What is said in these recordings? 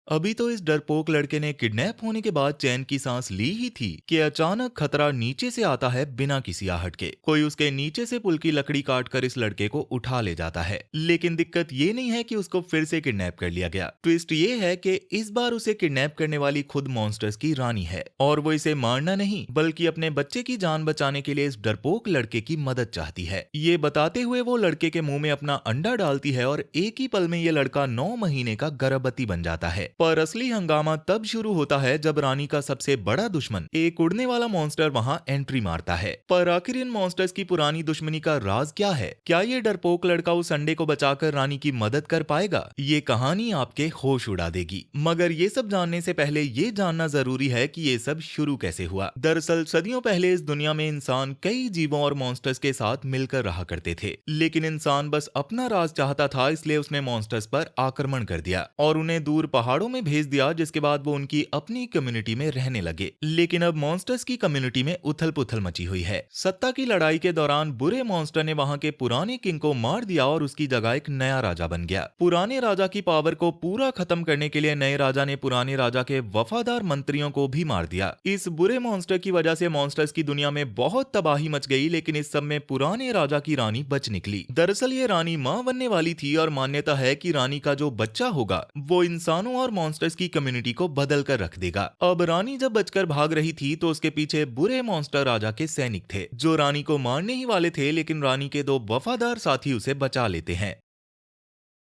अभी तो इस डरपोक लड़के ने किडनैप होने के बाद चैन की सांस ली ही थी कि अचानक खतरा नीचे से आता है बिना किसी आहट के। कोई उसके नीचे से पुल की लकड़ी काट कर इस लड़के को उठा ले जाता है। लेकिन दिक्कत ये नहीं है कि उसको फिर से किडनैप कर लिया गया। ट्विस्ट ये है कि इस बार उसे किडनैप करने वाली खुद मॉन्स्टर्स की रानी है और वो इसे मारना नहीं बल्कि अपने बच्चे की जान बचाने के लिए इस डरपोक लड़के की मदद चाहती है। ये बताते हुए वो लड़के के मुंह में अपना अंडा डालती है और एक ही पल में ये लड़का 9 महीने का गर्भवती बन जाता है। पर असली हंगामा तब शुरू होता है जब रानी का सबसे बड़ा दुश्मन एक उड़ने वाला मॉन्स्टर वहां एंट्री मारता है। पर आखिर इन मॉन्स्टर्स की पुरानी दुश्मनी का राज क्या है? क्या ये डरपोक लड़का उस अंडे को बचाकर रानी की मदद कर पाएगा? ये कहानी आपके होश उड़ा देगी। मगर ये सब जानने से पहले ये जानना जरूरी है कि ये सब शुरू कैसे हुआ। दरअसल सदियों पहले इस दुनिया में इंसान कई जीवों और मॉन्स्टर्स के साथ मिलकर रहा करते थे। लेकिन इंसान बस अपना राज चाहता था, इसलिए उसने मॉन्स्टर्स पर आक्रमण कर दिया और उन्हें दूर पहाड़ों में भेज दिया, जिसके बाद वो उनकी अपनी कम्युनिटी में रहने लगे। लेकिन अब मॉन्स्टर्स की कम्युनिटी में उथल पुथल मची हुई है। सत्ता की लड़ाई के दौरान बुरे मॉन्स्टर ने वहां के पुराने किंग को मार दिया और उसकी जगह एक नया राजा बन गया। पुराने राजा की पावर को पूरा खत्म करने के लिए नए राजा ने पुराने राजा के वफादार मंत्रियों को भी मार दिया। इस बुरे मॉन्स्टर की वजह से मॉन्स्टर्स की दुनिया में बहुत तबाही मच गई, लेकिन इस सब में पुराने राजा की रानी बच निकली। दरअसल ये रानी मां बनने वाली थी और मान्यता है कि रानी का जो बच्चा होगा वो इंसानों और मॉन्स्टर्स की कम्युनिटी को बदल कर रख देगा। अब रानी जब बचकर भाग रही थी तो उसके पीछे बुरे मॉन्स्टर राजा के सैनिक थे जो रानी को मारने ही वाले थे, लेकिन रानी के दो वफादार साथी उसे बचा लेते हैं।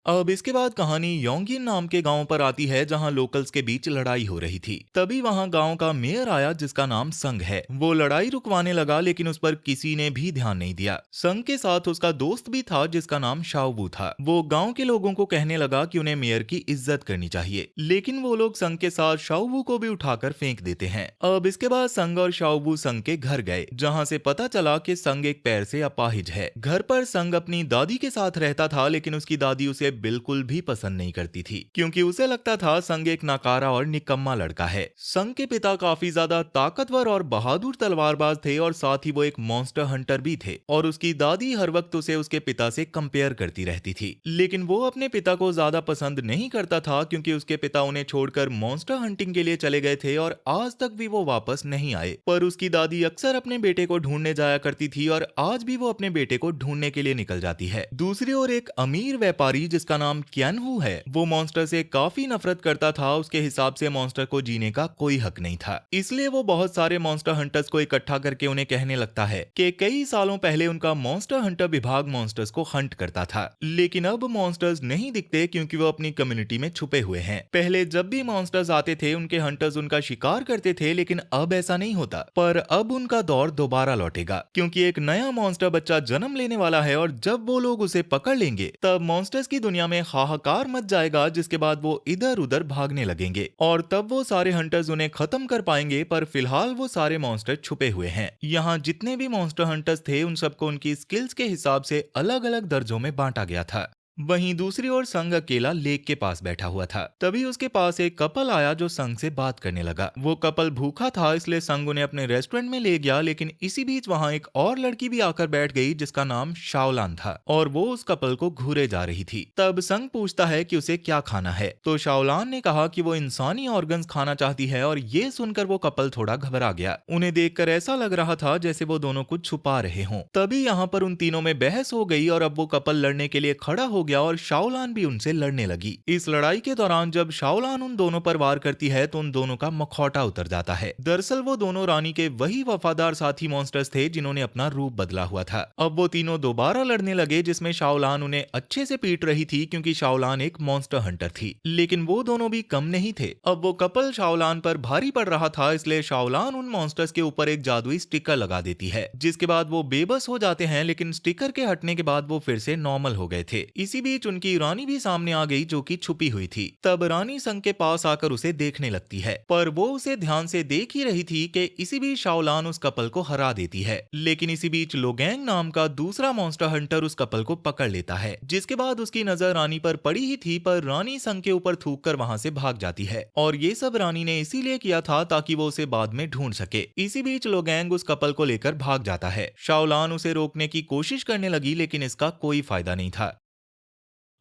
अब इसके बाद कहानी योंगिन नाम के गांव पर आती है जहां लोकल्स के बीच लड़ाई हो रही थी। तभी वहां गांव का मेयर आया जिसका नाम संग है। वो लड़ाई रुकवाने लगा, लेकिन उस पर किसी ने भी ध्यान नहीं दिया। संग के साथ उसका दोस्त भी था जिसका नाम शाओबू था। वो गांव के लोगों को कहने लगा कि उन्हें मेयर की इज्जत करनी चाहिए, लेकिन वो लोग संग के साथ शाओबू को भी उठाकर फेंक देते हैं। अब इसके बाद संग और शाओबू संग के घर गए, जहाँ से पता चला कि संग एक पैर से अपाहिज है। घर पर संग अपनी दादी के साथ रहता था, लेकिन उसकी दादी उसे बिल्कुल भी पसंद नहीं करती थी, क्योंकि उसे लगता था संग एक नाकारा और निकम्मा लड़का है। संग के पिता काफी ज्यादा ताकतवर और बहादुर तलवारबाज थे और साथ ही वो एक मॉन्स्टर हंटर भी थे, और उसकी दादी हर वक्त उसे उसके पिता से कंपेयर करती रहती थी। लेकिन वो अपने पिता को ज्यादा पसंद नहीं करता था, क्योंकि उसके पिता उन्हें छोड़कर मॉन्स्टर हंटिंग के लिए चले गए थे और आज तक भी वो वापस नहीं आए। पर उसकी दादी अक्सर अपने बेटे को ढूंढने जाया करती थी और आज भी वो अपने बेटे को ढूंढने के लिए निकल जाती है। दूसरी ओर एक अमीर व्यापारी जिसका नाम क्यानहू है, वो मॉन्स्टर से काफी नफरत करता था। उसके हिसाब से मॉन्स्टर को जीने का कोई हक नहीं था, इसलिए वो बहुत सारे मॉन्स्टर हंटर्स को इकट्ठा करके उन्हें कहने लगता है कि कई सालों पहले उनका मॉन्स्टर हंटर विभाग मॉन्स्टर्स को हंट करता था, लेकिन अब मॉन्स्टर्स नहीं दिखते क्योंकि वो अपनी कम्युनिटी में छुपे हुए हैं। पहले जब भी मॉन्स्टर्स आते थे उनके हंटर्स उनका शिकार करते थे, लेकिन अब ऐसा नहीं होता। पर अब उनका दौर दोबारा लौटेगा, क्योंकि एक नया मॉन्स्टर बच्चा जन्म लेने वाला है और जब वो लोग उसे पकड़ लेंगे तब मॉन्स्टर्स की दुनिया में हाहाकार मच जाएगा, जिसके बाद वो इधर उधर भागने लगेंगे और तब वो सारे हंटर्स उन्हें खत्म कर पाएंगे। पर फिलहाल वो सारे मॉन्स्टर छुपे हुए हैं। यहाँ जितने भी मॉन्स्टर हंटर्स थे उन सबको उनकी स्किल्स के हिसाब से अलग अलग दर्जों में बांटा गया था। वहीं दूसरी ओर संग अकेला लेक के पास बैठा हुआ था। तभी उसके पास एक कपल आया जो संग से बात करने लगा। वो कपल भूखा था, इसलिए संग उन्हें अपने रेस्टोरेंट में ले गया, लेकिन इसी बीच वहां एक और लड़की भी आकर बैठ गई जिसका नाम शाओलान था और वो उस कपल को घूरे जा रही थी। तब संग पूछता है कि उसे क्या खाना है, तो शाओलान ने कहा कि वो इंसानी ऑर्गन्स खाना चाहती है और ये सुनकर वो कपल थोड़ा घबरा गया। उन्हें देखकर ऐसा लग रहा था जैसे वो दोनों कुछ छुपा रहे हों। तभी यहाँ पर उन तीनों में बहस हो गई और अब वो कपल लड़ने के लिए खड़ा हो गया और शाओलान भी उनसे लड़ने लगी। इस लड़ाई के दौरान जब शाओलान उन दोनों पर वार करती है तो उन दोनों का मखौटा उतर जाता है। दरअसल वो दोनों रानी के वही वफादार साथी मॉन्स्टर्स थे जिन्होंने अपना रूप बदला हुआ था। अब वो तीनों दोबारा लड़ने लगे, जिसमें शाओलान उन्हें अच्छे से पीट रही थी क्योंकि शाओलान एक मॉन्स्टर हंटर थी, लेकिन वो दोनों भी कम नहीं थे। अब वो कपल शाओलान पर भारी पड़ रहा था, इसलिए शाओलान उन मॉन्स्टर्स के ऊपर एक जादुई स्टिकर लगा देती है, जिसके बाद वो बेबस हो जाते हैं। लेकिन स्टिकर के हटने के बाद वो फिर से नॉर्मल हो गए थे। इसी बीच उनकी रानी भी सामने आ गई जो कि छुपी हुई थी। तब रानी संग के पास आकर उसे देखने लगती है, पर वो उसे ध्यान से देख ही रही थी कि इसी बीच शाओलान उस कपल को हरा देती है। लेकिन इसी बीच लोगैंग नाम का दूसरा मॉन्स्टर हंटर उस कपल को पकड़ लेता है, जिसके बाद उसकी नजर रानी पर पड़ी ही थी, पर रानी संग के ऊपर थूक कर वहां से भाग जाती है। और ये सब रानी ने इसीलिए किया था ताकि वो उसे बाद में ढूंढ सके। इसी बीच लोगैंग उस कपल को लेकर भाग जाता है। शाओलान उसे रोकने की कोशिश करने लगी, लेकिन इसका कोई फायदा नहीं था।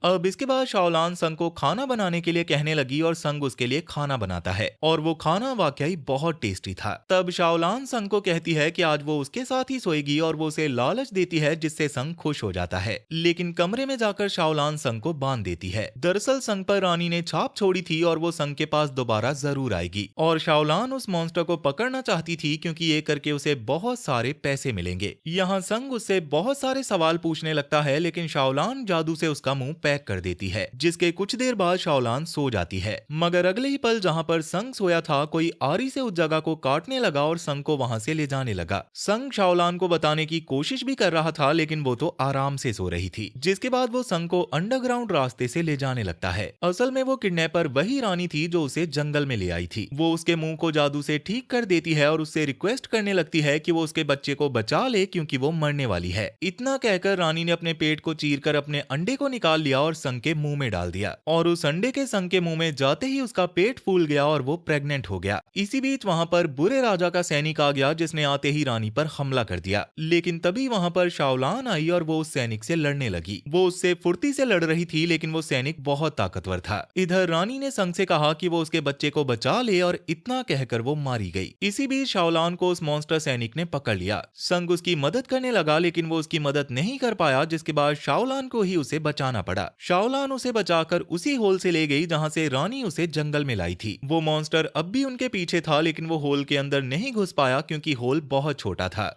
अब इसके बाद शाओलान संग को खाना बनाने के लिए कहने लगी और संग उसके लिए खाना बनाता है और वो खाना वाकई बहुत टेस्टी था। तब शाओलान संग को कहती है कि आज वो उसके साथ ही सोएगी और वो उसे लालच देती है जिससे संग खुश हो जाता है। लेकिन कमरे में जाकर शाओलान संग को बांध देती है। दरअसल संग पर रानी ने छाप छोड़ी थी और वो संग के पास दोबारा जरूर आएगी और शाओलान उस मॉन्स्टर को पकड़ना चाहती थी क्योंकि ये करके उसे बहुत सारे पैसे मिलेंगे। यहाँ संग उससे बहुत सारे सवाल पूछने लगता है लेकिन शाओलान जादू से उसका मुंह पैक कर देती है, जिसके कुछ देर बाद शाओलान सो जाती है। मगर अगले ही पल जहाँ पर संग सोया था कोई आरी से उस जगह को काटने लगा और संग को वहां से ले जाने लगा। संग शाओलान को बताने की कोशिश भी कर रहा था लेकिन वो तो आराम से सो रही थी, जिसके बाद वो संग को अंडरग्राउंड रास्ते से ले जाने लगता है। असल में वो किडनैपर वही रानी थी जो उसे जंगल में ले आई थी। वो उसके मुंह को जादू से ठीक कर देती है और उससे रिक्वेस्ट करने लगती है कि वो उसके बच्चे को बचा ले क्योंकि वो मरने वाली है। इतना कहकर रानी ने अपने पेट को चीरकर अपने अंडे को निकाल लिया और संग के मुंह में डाल दिया और उस अंडे के संग के मुंह में जाते ही उसका पेट फूल गया और वो प्रेग्नेंट हो गया। इसी बीच वहां पर बुरे राजा का सैनिक आ गया जिसने आते ही रानी पर हमला कर दिया। लेकिन तभी वहां पर शाओलान आई और वो उस सैनिक से लड़ने लगी। वो उससे फुर्ती से लड़ रही थी लेकिन वो सैनिक बहुत ताकतवर था। इधर रानी ने संग से कहा कि वो उसके बच्चे को बचा ले और इतना कहकर वो मारी गई। इसी बीच शाओलान को उस मॉन्स्टर सैनिक ने पकड़ लिया। संग उसकी मदद करने लगा लेकिन वो उसकी मदद नहीं कर पाया, जिसके बाद शाओलान को ही उसे बचाना पड़ा। शाओलान उसे बचाकर उसी होल से ले गई जहां से रानी उसे जंगल में लाई थी। वो मॉन्स्टर अब भी उनके पीछे था लेकिन वो होल के अंदर नहीं घुस पाया क्योंकि होल बहुत छोटा था।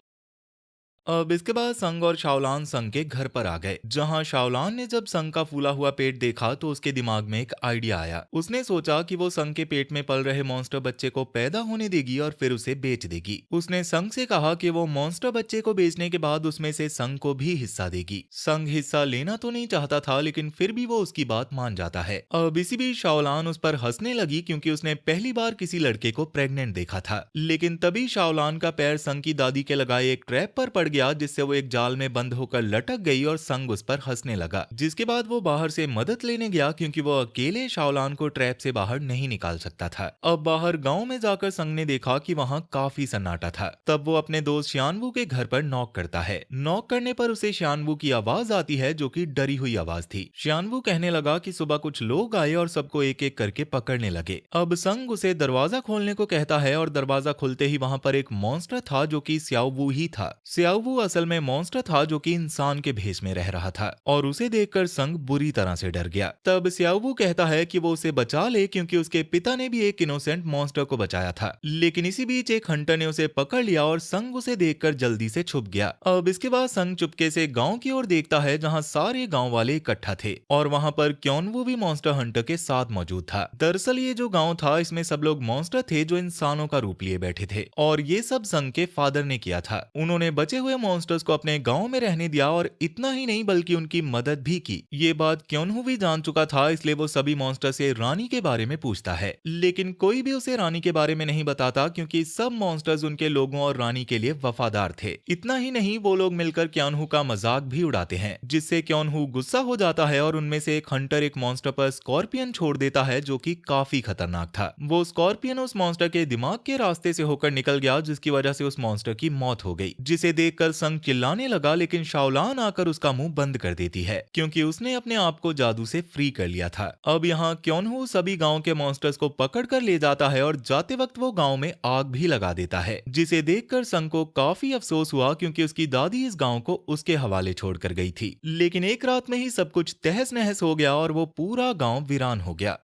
अब इसके बाद संग और शाओलान संग के घर पर आ गए, जहां शाओलान ने जब संग का फूला हुआ पेट देखा तो उसके दिमाग में एक आइडिया आया। उसने सोचा कि वो संग के पेट में पल रहे मॉन्स्टर बच्चे को पैदा होने देगी और फिर उसे बेच देगी। उसने संग से कहा कि वो मॉन्स्टर बच्चे को बेचने के बाद उसमें से संग को भी हिस्सा देगी। संग हिस्सा लेना तो नहीं चाहता था लेकिन फिर भी वो उसकी बात मान जाता है। अब इसी बीच शाओलान उस पर हंसने लगी क्योंकि उसने पहली बार किसी लड़के को प्रेग्नेंट देखा था। लेकिन तभी शाओलान का पैर संग की दादी के लगाए एक ट्रैप पर पड़ गया, जिससे वो एक जाल में बंद होकर लटक गई और संग उस पर हंसने लगा। जिसके बाद वो बाहर से मदद लेने गया क्योंकि वो अकेले शाओलान को ट्रैप से बाहर नहीं निकाल सकता था। अब बाहर गांव में जाकर संग ने देखा कि वहां काफी सन्नाटा था। तब वो अपने दोस्त श्यानवू के घर पर नॉक करता है। नॉक करने पर उसे श्यानवू की आवाज आती है जो कि डरी हुई आवाज थी। श्यानवू कहने लगा कि सुबह कुछ लोग आए और सबको एक एक करके पकड़ने लगे। अब संग उसे दरवाजा खोलने को कहता है और दरवाजा खुलते ही वहां पर एक मॉन्स्टर था जो कि स्याओवू ही था। स्याओवू असल में मॉन्स्टर था जो कि इंसान के भेष में रह रहा था और उसे देखकर संग बुरी तरह से डर गया। तब स्याओवू कहता है कि वो उसे बचा ले क्योंकि उसके पिता ने भी एक इनोसेंट मॉन्स्टर को बचाया था। लेकिन इसी बीच एक हंटर ने उसे पकड़ लिया और संग उसे देखकर जल्दी से छुप गया। अब इसके बाद संग चुपके से गांव की ओर देखता है जहां सारे गांव वाले इकट्ठा थे और वहां पर क्योनवू भी मॉन्स्टर हंटर के साथ मौजूद था। दरअसल ये जो गांव था इसमें सब लोग मॉन्स्टर थे जो इंसानों का रूप लिए बैठे थे और ये सब संग के फादर ने किया था। उन्होंने बचे हुए मॉन्स्टर्स को अपने गांव में रहने दिया और इतना ही नहीं बल्कि उनकी मदद भी की। ये बात क्योनहू भी जान चुका था, इसलिए वो सभी मॉन्स्टर से रानी के बारे में पूछता है। लेकिन कोई भी उसे रानी के बारे में नहीं बताता क्योंकि सब मॉन्स्टर्स उनके लोगों और रानी के लिए वफादार थे। इतना ही नहीं वो लोग मिलकर क्योनहू का मजाक भी उड़ाते हैं, जिससे क्योनहू गुस्सा हो जाता है और उनमें से एक हंटर एक मॉन्स्टर पर स्कॉर्पियन छोड़ देता है जो कि काफी खतरनाक था। वो स्कॉर्पियन उस मॉन्स्टर के दिमाग के रास्ते से होकर निकल गया, जिसकी वजह से उस मॉन्स्टर की मौत हो गई, जिसे देखकर संग चिल्लाने लगा। लेकिन शाओलान आकर उसका मुंह बंद कर देती है क्योंकि उसने अपने आप को जादू से फ्री कर लिया था। अब यहाँ क्योनहू सभी गांव के मॉन्स्टर्स को पकड़ कर ले जाता है और जाते वक्त वो गांव में आग भी लगा देता है, जिसे देखकर संग को काफी अफसोस हुआ क्योंकि उसकी दादी इस गांव को उसके हवाले छोड़कर गई थी। लेकिन एक रात में ही सब कुछ तहस नहस हो गया और वो पूरा गांव वीरान हो गया।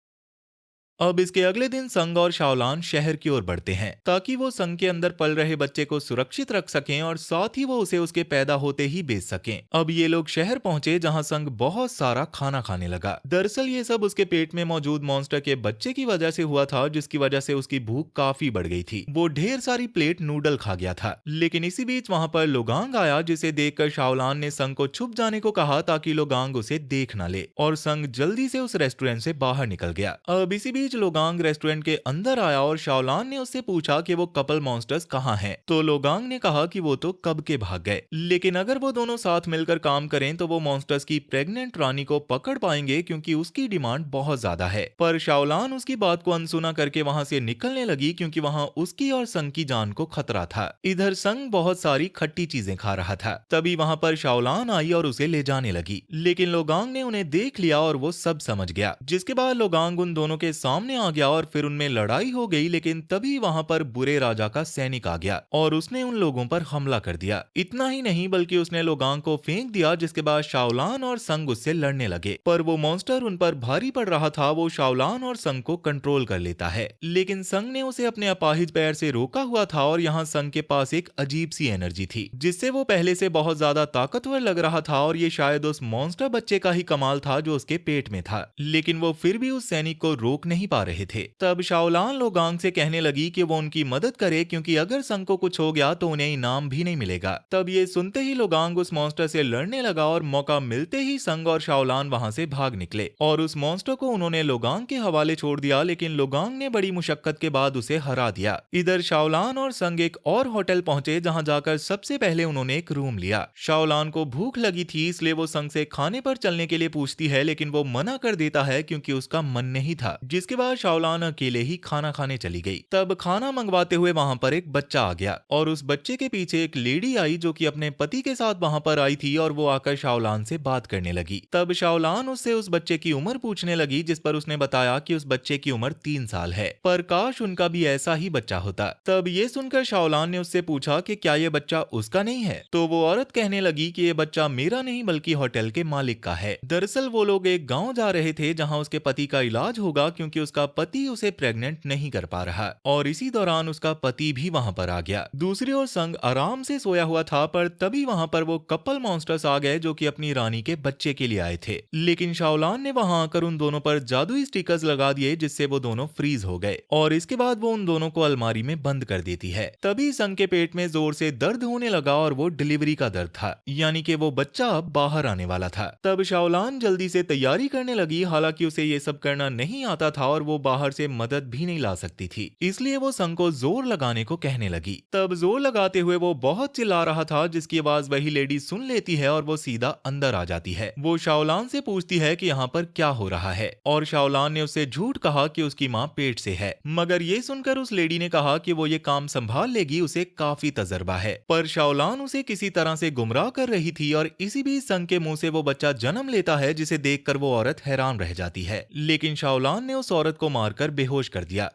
अब इसके अगले दिन संग और शाओलान शहर की ओर बढ़ते हैं ताकि वो संग के अंदर पल रहे बच्चे को सुरक्षित रख सकें और साथ ही वो उसे उसके पैदा होते ही बेच सकें। अब ये लोग शहर पहुंचे जहां संग बहुत सारा खाना खाने लगा। दरअसल ये सब उसके पेट में मौजूद मॉन्स्टर के बच्चे की वजह से हुआ था, जिसकी वजह से उसकी भूख काफी बढ़ गई थी। वो ढेर सारी प्लेट नूडल खा गया था। लेकिन इसी बीच वहां पर लोगांग आया, जिसे देखकर शाओलान ने संग को छुप जाने को कहा ताकि लोगांग उसे देख न ले और संग जल्दी से उस रेस्टोरेंट से बाहर निकल गया। अब इसी बीच बीच लोगांग रेस्टोरेंट के अंदर आया और शाओलान ने उससे पूछा कि वो कपल मॉन्स्टर्स कहाँ हैं। तो लोगांग ने कहा कि वो तो कब के भाग गए, लेकिन अगर वो दोनों साथ मिलकर काम करें तो वो मॉन्स्टर्स की प्रेग्नेंट रानी को पकड़ पाएंगे क्योंकि उसकी डिमांड बहुत ज्यादा है। पर शाओलान उसकी बात को अनसुना करके वहां से निकलने लगी क्योंकि वहां उसकी और संग की जान को खतरा था। इधर संग बहुत सारी खट्टी चीजें खा रहा था। तभी वहां पर शाओलान आई और उसे ले जाने लगी, लेकिन लोगांग ने उन्हें देख लिया और वो सब समझ गया। जिसके बाद लोगांग उन दोनों के सामने आ गया और फिर उनमें लड़ाई हो गई, लेकिन तभी वहां पर बुरे राजा का सैनिक आ गया और उसने उन लोगों पर हमला कर दिया। इतना ही नहीं बल्कि उसने लोगांग को फेंक दिया, जिसके बाद शाओलान और संग उससे लड़ने लगे। पर वो मॉन्स्टर उन पर भारी पड़ रहा था। वो शाओलान और संग को कंट्रोल कर लेता है, लेकिन संग ने उसे अपने अपाहिज पैर से रोका हुआ था और यहाँ संग के पास एक अजीब सी एनर्जी थी जिससे वो पहले से बहुत ज्यादा ताकतवर लग रहा था और ये शायद उस मॉन्स्टर बच्चे का ही कमाल था जो उसके पेट में था, लेकिन वो फिर भी उस सैनिक को रोक नहीं पा रहे थे। तब शाओलान लोगांग से कहने लगी कि वो उनकी मदद करे क्योंकि अगर संग को कुछ हो गया तो उन्हें इनाम भी नहीं मिलेगा। तब ये सुनते ही लोगांग उस मॉन्स्टर से लड़ने लगा और मौका मिलते ही संग और शाओलान वहां से भाग निकले और उस मॉन्स्टर को उन्होंने लोगांग के हवाले छोड़ दिया, लेकिन लोगांग ने बड़ी मुशक्कत के बाद उसे हरा दिया। इधर शाओलान और संग एक और होटल पहुंचे जहां जाकर सबसे पहले उन्होंने एक रूम लिया। शाओलान को भूख लगी थी, इसलिए वो संग से खाने पर चलने के लिए पूछती है, लेकिन वो मना कर देता है क्योंकि उसका मन नहीं था। जिसके बाद शाओलान अकेले ही खाना खाने चली गई। तब खाना मंगवाते हुए वहां पर एक बच्चा आ गया और उस बच्चे के पीछे एक लेडी आई जो कि अपने पति के साथ वहां पर आई थी और वो आकर शाओलान से बात करने लगी। तब शाओलान उससे उस बच्चे की उम्र पूछने लगी, जिस पर उसने बताया कि उस बच्चे की उम्र 3 साल है, पर काश उनका भी ऐसा ही बच्चा होता। तब ये सुनकर शाओलान ने उससे पूछा कि क्या ये बच्चा उसका नहीं है। तो वो औरत कहने लगी कि ये बच्चा मेरा नहीं बल्कि होटल के मालिक का है। दरअसल वो लोग एक गांव जा रहे थे जहां उसके पति का इलाज होगा क्योंकि उसका पति उसे प्रेग्नेंट नहीं कर पा रहा, और इसी दौरान उसका पति भी वहां पर आ गया। दूसरी ओर संग आराम से सोया हुआ था, पर तभी वहां पर वो कपल मॉन्स्टर्स आ गए जो कि अपनी रानी के बच्चे के लिए आए थे। लेकिन शाओलान ने वहां आकर उन दोनों पर जादुई स्टिकर्स लगा दिए जिससे वो दोनों फ्रीज हो गए और इसके बाद वो उन दोनों को अलमारी में बंद कर देती है। तभी संग के पेट में जोर से दर्द होने लगा और वो डिलीवरी का दर्द था, यानी कि वो बच्चा अब बाहर आने वाला था। तब शाओलान जल्दी से तैयारी करने लगी, हालांकि उसे ये सब करना नहीं आता था और वो बाहर से मदद भी नहीं ला सकती थी, इसलिए वो संग को जोर लगाने को कहने लगी। तब जोर लगाते हुए वो बहुत चिल्ला रहा था, जिसकी आवाज वही लेडी सुन लेती है और वो सीधा अंदर आ जाती है। वो शाओलान से पूछती है कि यहाँ पर क्या हो रहा है, और शाओलान ने उससे झूठ कहा कि उसकी माँ पेट से है, मगर ये सुनकर उस लेडी ने कहा कि वो ये काम संभाल लेगी, उसे काफी तजर्बा है। पर शाओलान उसे किसी तरह से गुमराह कर रही थी और इसी बीच संग के मुंह से वो बच्चा जन्म लेता है, जिसे देखकर वो औरत हैरान रह जाती है, लेकिन शाओलान ने उस औरत को मारकर बेहोश कर दिया।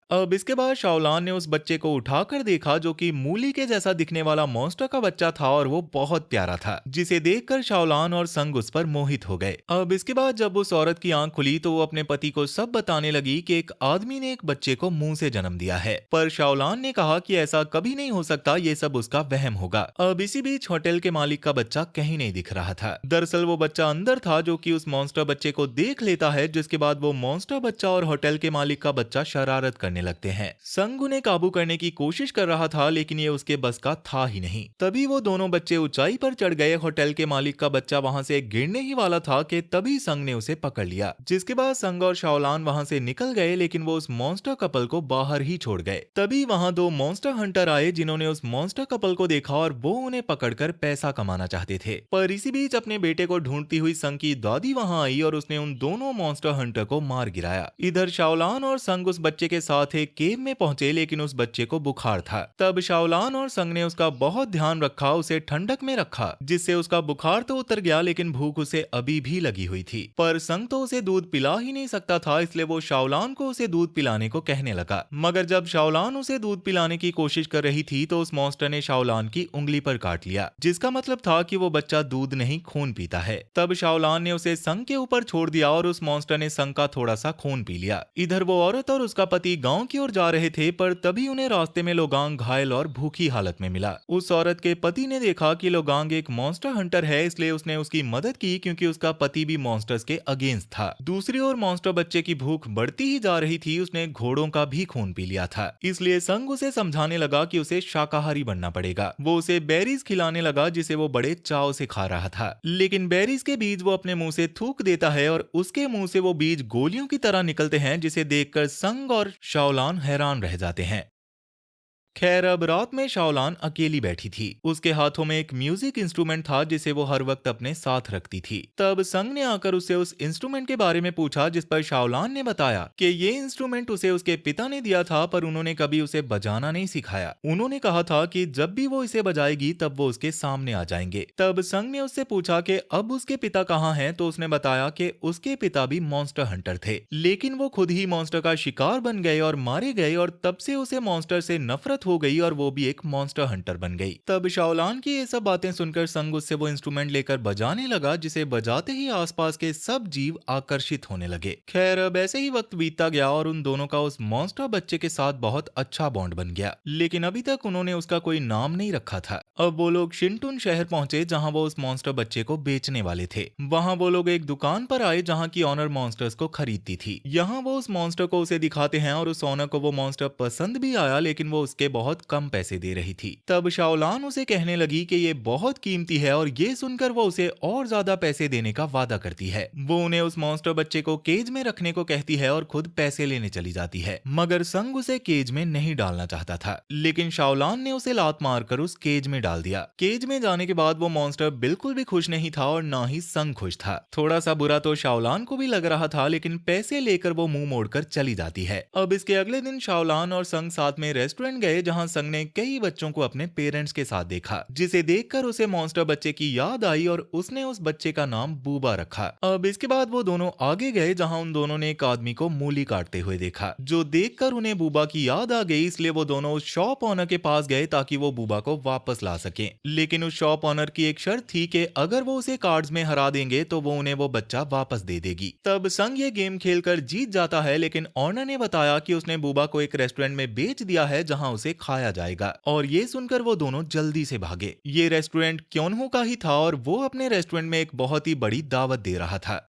अब इसके बाद शाओलान ने उस बच्चे को उठाकर देखा जो कि मूली के जैसा दिखने वाला मॉन्स्टर का बच्चा था और वो बहुत प्यारा था, जिसे देखकर शाओलान और संग उस पर मोहित हो गए। अब इसके बाद जब उस औरत की आंख खुली तो वो अपने पति को सब बताने लगी कि एक आदमी ने एक बच्चे को मुंह से जन्म दिया है, पर शाओलान ने कहा कि ऐसा कभी नहीं हो सकता, ये सब उसका वहम होगा। अब इसी बीच होटल के मालिक का बच्चा कहीं नहीं दिख रहा था। दरअसल वो बच्चा अंदर था जो कि उस मॉन्स्टर बच्चे को देख लेता है, जिसके बाद वो मॉन्स्टर बच्चा और होटल के मालिक का बच्चा शरारत करने लगते हैं। संग उन्हें काबू करने की कोशिश कर रहा था, लेकिन ये उसके बस का था ही नहीं। तभी वो दोनों बच्चे ऊंचाई पर चढ़ गए। होटल के मालिक का बच्चा वहां से गिरने ही वाला था कि तभी संग ने उसे पकड़ लिया, जिसके बाद संग और शाओलान वहां से निकल गए, लेकिन वो उस मॉन्स्टर कपल को बाहर ही छोड़ गए। तभी वहां 2 मॉन्स्टर हंटर आए जिन्होंने उस मॉन्स्टर कपल को देखा और वो उन्हें पकड़कर पैसा कमाना चाहते थे। पर इसी बीच अपने बेटे को ढूंढती हुई संग की दादी वहां आई और उसने उन दोनों मॉन्स्टर हंटर को मार गिराया। इधर शाओलान और संग उस बच्चे के साथ एक केव में पहुंचे, लेकिन उस बच्चे को बुखार था। तब शाओलान और संग ने उसका बहुत ध्यान रखा, उसे ठंडक में रखा, जिससे उसका बुखार तो उतर गया, लेकिन भूख उसे अभी भी लगी हुई थी। पर संग तो उसे दूध पिला ही नहीं सकता था, इसलिए वो शाओलान को उसे दूध पिलाने को कहने लगा। मगर जब शाओलान उसे दूध पिलाने की कोशिश कर रही थी तो उस मॉन्स्टर ने शाओलान की उंगली पर काट लिया, जिसका मतलब था कि वो बच्चा दूध नहीं खून पीता है। तब शाओलान ने उसे संग के ऊपर छोड़ दिया और उस मॉन्स्टर ने संग का थोड़ा सा खून पी लिया। इधर वो औरत और उसका पति गाँव गांव की ओर जा रहे थे, पर तभी उन्हें रास्ते में लोगांग घायल और भूखी हालत में मिला। उस औरत के पति ने देखा कि लोगांग एक मॉन्स्टर हंटर है, इसलिए उसने उसकी मदद की क्योंकि उसका पति भी मॉन्स्टर्स के अगेंस्ट था। दूसरी ओर मॉन्स्टर बच्चे की भूख बढ़ती ही जा रही थी, उसने घोड़ों का भी खून पी लिया था। इसलिए संग उसे समझाने लगा कि उसे शाकाहारी बनना पड़ेगा। वो उसे बेरीज खिलाने लगा जिसे वो बड़े चाव से खा रहा था, लेकिन बेरीज के बीज वो अपने मुंह से थूक देता है और उसके मुंह से वो बीज गोलियों की तरह निकलते हैं, जिसे देखकर संग और शाओलान हैरान रह जाते हैं। खैर, अब रात में शाओलान अकेली बैठी थी। उसके हाथों में एक म्यूजिक इंस्ट्रूमेंट था जिसे वो हर वक्त अपने साथ रखती थी। तब संग ने आकर उससे उस इंस्ट्रूमेंट के बारे में पूछा, जिस पर शाओलान ने बताया कि ये इंस्ट्रूमेंट उसे उसके पिता ने दिया था, पर उन्होंने कभी उसे बजाना नहीं सिखाया। उन्होंने कहा था कि जब भी वो इसे बजाएगी तब वो उसके सामने आ जाएंगे। तब संग ने उससे पूछा कि अब उसके पिता कहाँ हैं, तो उसने बताया कि उसके पिता भी मॉन्स्टर हंटर थे, लेकिन वो खुद ही मॉन्स्टर का शिकार बन गए और मारे गए, और तब से उसे मॉन्स्टर से नफरत हो गई और वो भी एक मॉन्स्टर हंटर बन गई। तब शाओलान की ये सब बातें सुनकर संग उससे वो इंस्ट्रूमेंट लेकर बजाने लगा, जिसे बजाते ही आसपास के सब जीव आकर्षित होने लगे। खैर, अब ऐसे ही वक्त बीतता गया और उन दोनों का उस मॉन्स्टर बच्चे के साथ बहुत अच्छा बॉन्ड बन गया, लेकिन अभी तक उन्होंने उसका कोई नाम नहीं रखा था। अब वो लोग शिंटुन शहर पहुंचे, जहां वो उस मॉन्स्टर बच्चे को बेचने वाले थे। वहां वो लोग एक दुकान पर आए जहां की ऑनर मॉन्स्टर्स को खरीदती थी। यहाँ वो उस मॉन्स्टर को उसे दिखाते हैं और उस ऑनर को वो मॉन्स्टर पसंद भी आया, लेकिन वो उसके बहुत कम पैसे दे रही थी। तब शाओलान उसे कहने लगी कि ये बहुत कीमती है, और ये सुनकर वो उसे और ज्यादा पैसे देने का वादा करती है। वो उन्हें उस मॉन्स्टर बच्चे को केज में रखने को कहती है और खुद पैसे लेने चली जाती है, मगर संग उसे केज में नहीं डालना चाहता था, लेकिन शाओलान ने उसे लात मारकर उस केज में डाल दिया। केज में जाने के बाद वो मॉन्स्टर बिल्कुल भी खुश नहीं था और ना ही संग खुश था। थोड़ा सा बुरा तो शाओलान को भी लग रहा था, लेकिन पैसे लेकर वो मुंह मोड़कर चली जाती है। अब इसके अगले दिन शाओलान और संग साथ में रेस्टोरेंट गए, जहां संग ने कई बच्चों को अपने पेरेंट्स के साथ देखा, जिसे देखकर उसे मॉन्स्टर बच्चे की याद आई और उसने उस बच्चे का नाम बूबा रखा। अब इसके बाद वो दोनों आगे गए, जहां उन दोनों ने एक आदमी को मूली काटते हुए देखा, जो देखकर उन्हें बूबा की याद आ गई। इसलिए वो दोनों उस शॉप ऑनर के पास गए ताकि वो बूबा को वापस ला सके, लेकिन उस शॉप ऑनर की एक शर्त थी कि अगर वो उसे कार्ड्स में हरा देंगे तो वो उन्हें वो बच्चा वापस दे देगी। तब संग ये गेम खेलकर जीत जाता है, लेकिन ऑनर ने बताया कि उसने बूबा को एक रेस्टोरेंट में बेच दिया है जहां उसे खाया जाएगा, और ये सुनकर वो दोनों जल्दी से भागे। ये रेस्टोरेंट क्योनहू का ही था और वो अपने रेस्टोरेंट में एक बहुत ही बड़ी दावत दे रहा था।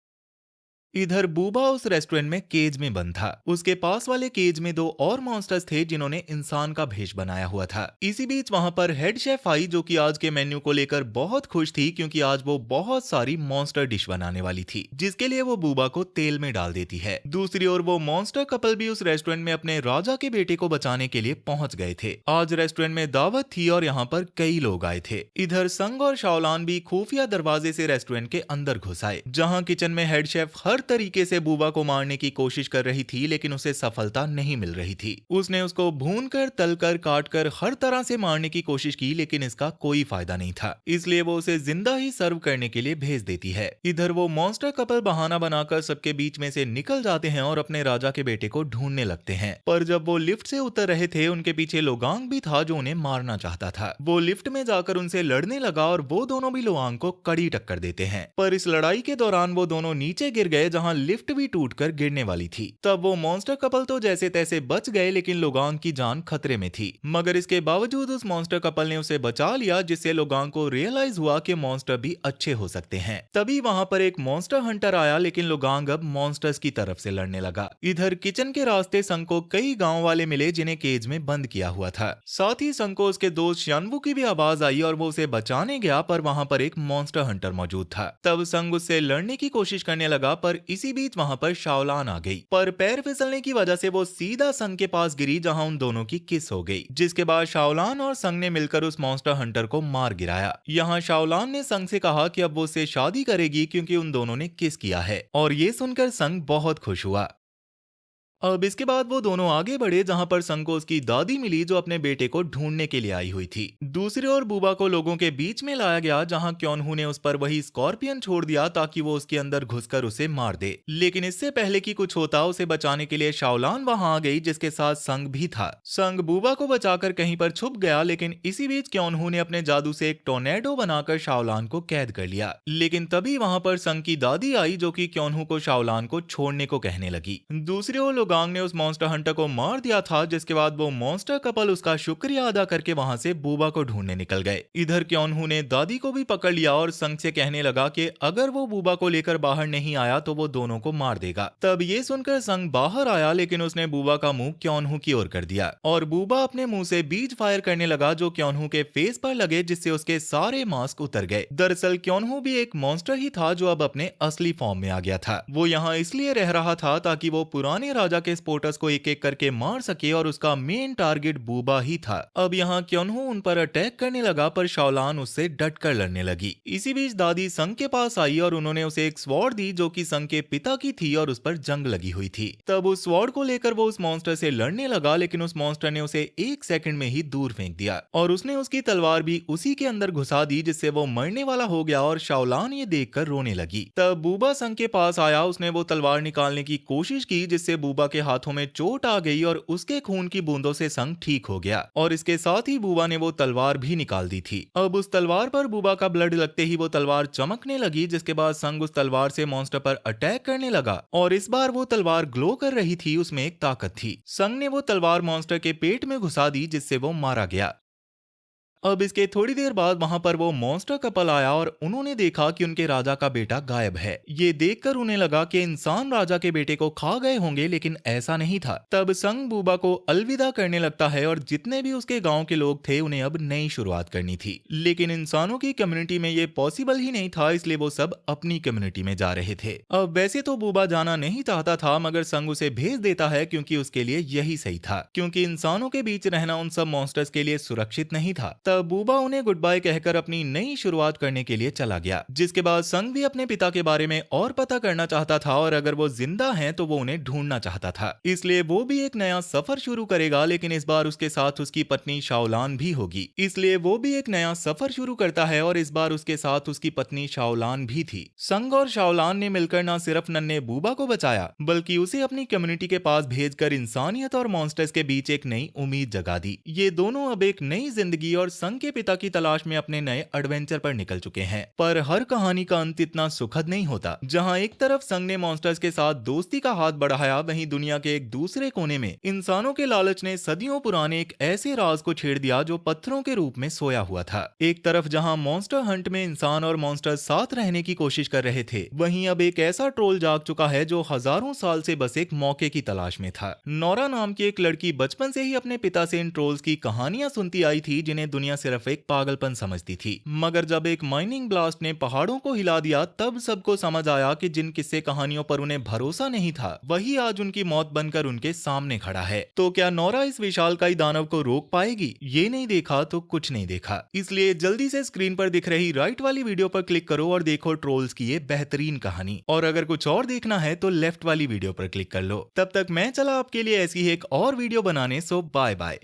इधर बूबा उस रेस्टोरेंट में केज में बंद था। उसके पास वाले केज में दो और मॉन्स्टर्स थे जिन्होंने इंसान का भेष बनाया हुआ था। इसी बीच वहां पर हेड शेफ आई, जो कि आज के मेन्यू को लेकर बहुत खुश थी, क्योंकि आज वो बहुत सारी मॉन्स्टर डिश बनाने वाली थी, जिसके लिए वो बूबा को तेल में डाल देती है। दूसरी ओर वो मॉन्स्टर कपल भी उस रेस्टोरेंट में अपने राजा के बेटे को बचाने के लिए पहुंच गए थे। आज रेस्टोरेंट में दावत थी और यहाँ पर कई लोग आए थे। इधर संग और शाओलान भी खुफिया दरवाजे से रेस्टोरेंट के अंदर घुस आए, जहाँ किचन में हेड शेफ हर तरीके से बूबा को मारने की कोशिश कर रही थी, लेकिन उसे सफलता नहीं मिल रही थी। उसने उसको भूनकर, तलकर, काटकर हर तरह से मारने की कोशिश की, लेकिन इसका कोई फायदा नहीं था। इसलिए वो उसे जिंदा ही सर्व करने के लिए भेज देती है। इधर वो मॉन्स्टर कपल बहाना बनाकर सबके बीच में से निकल जाते हैं और अपने राजा के बेटे को ढूंढने लगते हैं। पर जब वो लिफ्ट से उतर रहे थे, उनके पीछे लोगांग भी था जो उन्हें मारना चाहता था। वो लिफ्ट में जाकर उनसे लड़ने लगा और वो दोनों भी लोगांग को कड़ी टक्कर देते हैं। पर इस लड़ाई के दौरान वो दोनों नीचे गिर गए, जहां लिफ्ट भी टूटकर गिरने वाली थी। तब वो मॉन्स्टर कपल तो जैसे तैसे बच गए, लेकिन लोगांग की जान खतरे में थी। मगर इसके बावजूद उस मॉन्स्टर कपल ने उसे बचा लिया, जिससे लोगांग को रियलाइज हुआ कि मॉन्स्टर भी अच्छे हो सकते हैं। तभी वहां पर एक मॉन्स्टर हंटर आया, लेकिन लोगांग अब मॉन्स्टर्स की तरफ से लड़ने लगा। इधर किचन के रास्ते संग को कई गांव वाले मिले जिन्हें केज में बंद किया हुआ था। साथ ही संग को उसके दोस्त शानवू की भी आवाज आई और वो उसे बचाने गया, पर वहां पर एक मॉन्स्टर हंटर मौजूद था। तब संग उससे लड़ने की कोशिश करने लगा, पर इसी बीच वहां पर शाओलान आ गई। पर पैर फिसलने की वजह से वो सीधा संग के पास गिरी, जहां उन दोनों की किस हो गई। जिसके बाद शाओलान और संग ने मिलकर उस मॉन्स्टर हंटर को मार गिराया। यहाँ शाओलान ने संग से कहा कि अब वो उससे शादी करेगी, क्योंकि उन दोनों ने किस किया है, और ये सुनकर संग बहुत खुश हुआ। अब इसके बाद वो दोनों आगे बढ़े, जहां पर संग को उसकी दादी मिली, जो अपने बेटे को ढूंढने के लिए आई हुई थी। दूसरी ओर बूबा को लोगों के बीच में लाया गया, जहां क्योनहू ने उस पर वही स्कॉर्पियन छोड़ दिया ताकि वो उसके अंदर घुसकर उसे मार दे। लेकिन इससे पहले कि कुछ होता, उसे बचाने के लिए शाओलान वहां आ गई, जिसके साथ संग भी था। संग बूबा को बचाकर कहीं पर छुप गया, लेकिन इसी बीच क्योनहू ने अपने जादू से एक टोर्नेडो बनाकर शाओलान को कैद कर लिया। लेकिन तभी वहां पर संग की दादी आई, जो कि क्योनहू को शाओलान को छोड़ने को कहने लगी। दूसरी ओर गांग ने उस मॉन्स्टर हंटर को मार दिया था, जिसके बाद वो मॉन्स्टर कपल उसका शुक्रिया अदा करके वहां से बूबा को ढूंढने निकल गए। इधर क्योनहू ने दादी को भी पकड़ लिया और संग से कहने लगा कि अगर वो बूबा को लेकर बाहर नहीं आया तो वो दोनों को मार देगा। तब ये सुनकर संग बाहर आया, लेकिन उसने बूबा का मुंह क्योनहू की ओर कर दिया और बूबा अपने मुंह से बीज फायर करने लगा जो क्योनहू के फेस पर लगे, जिससे उसके सारे मास्क उतर गए। दरअसल क्योनहू भी एक मॉन्स्टर ही था जो अब अपने असली फॉर्म में आ गया था। वो यहाँ इसलिए रह रहा था ताकि वो पुराने राजा के स्पोर्टर्स को एक एक करके मार सके और उसका मेन टारगेट बूबा ही था। अब यहाँ क्योनहू उन पर अटैक करने लगा, पर शाओलान उससे डट कर लड़ने लगी। इसी बीच दादी संग के पास आई और उन्होंने उसे एक स्वॉर्ड दी जो कि संग के पिता की थी और उस पर जंग लगी हुई थी। तब उस स्वॉर्ड को लेकर वो उस मॉन्स्टर से लड़ने लगा, लेकिन उस मॉन्स्टर ने उसे 1 सेकंड में ही दूर फेंक दिया और उसने उसकी तलवार भी उसी के अंदर घुसा दी, जिससे वो मरने वाला हो गया और शाओलान ये देखकर रोने लगी। तब बूबा संग के पास आया, उसने वो तलवार निकालने की कोशिश की, जिससे बूबा के हाथों में चोट आ गई और उसके खून की बूंदों से संग ठीक हो गया और इसके साथ ही बूबा ने वो तलवार भी निकाल दी थी। अब उस तलवार पर बूबा का ब्लड लगते ही वो तलवार चमकने लगी, जिसके बाद संग उस तलवार से मॉन्स्टर पर अटैक करने लगा और इस बार वो तलवार ग्लो कर रही थी, उसमें एक ताकत थी। संग ने वो तलवार मॉन्स्टर के पेट में घुसा दी, जिससे वो मारा गया। अब इसके थोड़ी देर बाद वहां पर वो मॉन्स्टर कपल आया और उन्होंने देखा कि उनके राजा का बेटा गायब है। ये देखकर उन्हें लगा कि इंसान राजा के बेटे को खा गए होंगे, लेकिन ऐसा नहीं था। तब संग बूबा को अलविदा करने लगता है और जितने भी उसके गांव के लोग थे उन्हें अब नई शुरुआत करनी थी, लेकिन इंसानों की कम्युनिटी में ये पॉसिबल ही नहीं था, इसलिए वो सब अपनी कम्युनिटी में जा रहे थे। अब वैसे तो बूबा जाना नहीं चाहता था, मगर संग उसे भेज देता है क्योंकि उसके लिए यही सही था, क्योंकि इंसानों के बीच रहना उन सब मॉन्स्टर्स के लिए सुरक्षित नहीं था। बूबा उन्हें गुड बाय कहकर अपनी नई शुरुआत करने के लिए चला गया, जिसके बाद संग भी अपने पिता के बारे में और पता करना चाहता था और अगर वो जिंदा हैं तो वो उन्हें ढूंढना चाहता था, इसलिए वो भी एक नया सफर शुरू करेगा, लेकिन इस बार उसके साथ उसकी पत्नी शाओलान भी होगी। इसलिए वो भी एक नया सफर शुरू करता है और इस बार उसके साथ उसकी पत्नी शाओलान भी थी। संग और शाओलान ने मिलकर न सिर्फ नन्हे बूबा को बचाया, बल्कि उसे अपनी कम्युनिटी के पास भेजकर इंसानियत और मॉन्स्टर्स के बीच एक नई उम्मीद जगा दी। ये दोनों अब एक नई जिंदगी और संग के पिता की तलाश में अपने नए एडवेंचर पर निकल चुके हैं। पर हर कहानी का अंत इतना सुखद नहीं होता। जहां एक तरफ संग ने मॉन्स्टर्स के साथ दोस्ती का हाथ बढ़ाया, वहीं दुनिया के एक दूसरे कोने में इंसानों के लालच ने सदियों पुराने एक ऐसे राज को छेड़ दिया जो पत्थरों के रूप में सोया हुआ था। एक तरफ जहां मॉन्स्टर हंट में इंसान और मॉन्स्टर साथ रहने की कोशिश कर रहे थे, वहीं अब एक ऐसा ट्रोल जाग चुका है जो हजारों साल से बस एक मौके की तलाश में था। नोरा नाम की एक लड़की बचपन से ही अपने पिता से इन ट्रोल्स की कहानियां सुनती आई थी, जिन्हें दुनिया सिर्फ एक पागलपन समझती थी। मगर जब एक माइनिंग ब्लास्ट ने पहाड़ों को हिला दिया, तब सबको समझ आया कि जिन किस्से कहानियों पर उन्हें भरोसा नहीं था, वही आज उनकी मौत बनकर उनके सामने खड़ा है। तो क्या नोरा इस विशालकाय दानव को रोक पाएगी? ये नहीं देखा तो कुछ नहीं देखा। इसलिए जल्दी से स्क्रीन पर दिख रही राइट वाली वीडियो पर क्लिक करो और देखो ट्रोल्स की ये बेहतरीन कहानी। और अगर कुछ और देखना है तो लेफ्ट वाली वीडियो पर क्लिक कर लो। तब तक मैं चला आपके लिए ऐसी ही एक और वीडियो बनाने, सो बाय बाय।